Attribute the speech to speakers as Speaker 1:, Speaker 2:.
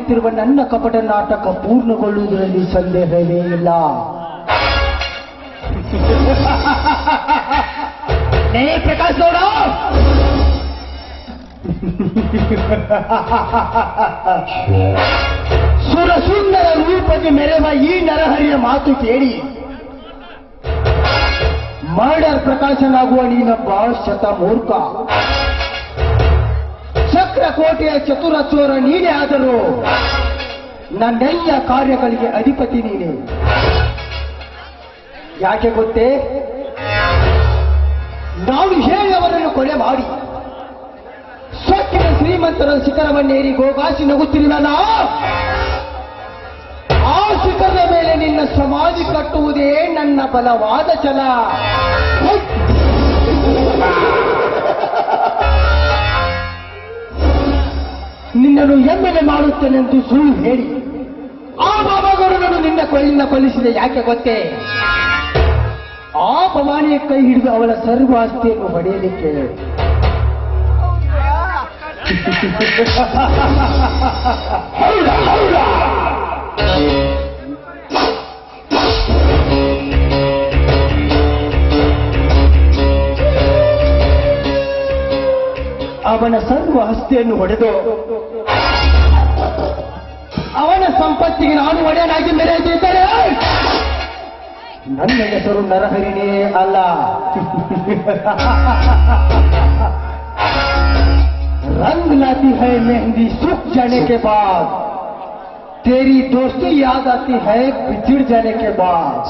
Speaker 1: ಮಾಡುತ್ತಿರುವ ನನ್ನ ಕಪಟ ನಾಟಕ ಪೂರ್ಣಗೊಳ್ಳುವುದರಲ್ಲಿ ಸಂದೇಹವೇ ಇಲ್ಲ. ಪ್ರಕಾಶ್ ಗೌಡ, ಸುರಸುಂದರ ರೂಪಕ್ಕೆ ಮೆರೆವ ಈ ನರಹರಿಯ ಮಾತು ಕೇಳಿ ಮರ್ಡರ್ ಪ್ರಕಾಶನಾಗುವ ನೀನೊಬ್ಬ ಶತ ಮೂರ್ಖ. ಚಕ್ರಕೋಟೆಯ ಚತುರ ಚೋರ ನೀನೇ ಆದರೂ ನನ್ನೆಲ್ಲ ಕಾರ್ಯಗಳಿಗೆ ಅಧಿಪತಿ ನೀನೆ. ಯಾಕೆ ಗೊತ್ತೇ? ನಾವು ಹೇಳಿ ಅವರನ್ನು ಕೊಲೆ ಮಾಡಿ ಸ್ವಚ್ಛನ ಶ್ರೀಮಂತರ ಶಿಖರವನ್ನೇರಿ ಗೋಗಾಸಿ ನಗುತ್ತಿರುವಲ್ಲ, ಆ ಶಿಖರದ ಮೇಲೆ ನಿನ್ನ ಸಮಾಧಿ ಕಟ್ಟುವುದೇ ನನ್ನ ಬಲವಾದ ಛಲ. ನಿನ್ನನ್ನು ಎಮ್ಮೆಲೆ ಮಾಡುತ್ತೇನೆಂದು ಸುಳ್ಳು ಹೇಳಿ ಆ ಬಾಬಾಗೌಡನನ್ನು ನಿನ್ನ ಕೊಳ್ಳಿನ ಕೊಲ್ಲಿಸಿದೆ. ಯಾಕೆ ಗೊತ್ತೇ? ಆ ಭವಾನಿಯ ಕೈ ಹಿಡಿದು ಅವಳ ಸರ್ವ ಆಸ್ತಿಯನ್ನು ಪಡೆಯಲಿಕ್ಕೆ. ಅವನ ಸರ್ವ ಆಸ್ತಿಯನ್ನು ಹೊಡೆದು ಅವನ ಸಂಪತ್ತಿಗೆ ನಾನು ಒಡೆಯನಾಗಿ ಮೆರೆದಿದ್ದರೆ ನನ್ನ ಹೆಸರು ನರಹರಿನೇ ಅಲ್ಲ. रंग लाती है मेहंदी सूख जाने के बाद, तेरी दोस्ती याद आती है बिछड़ जाने के बाद.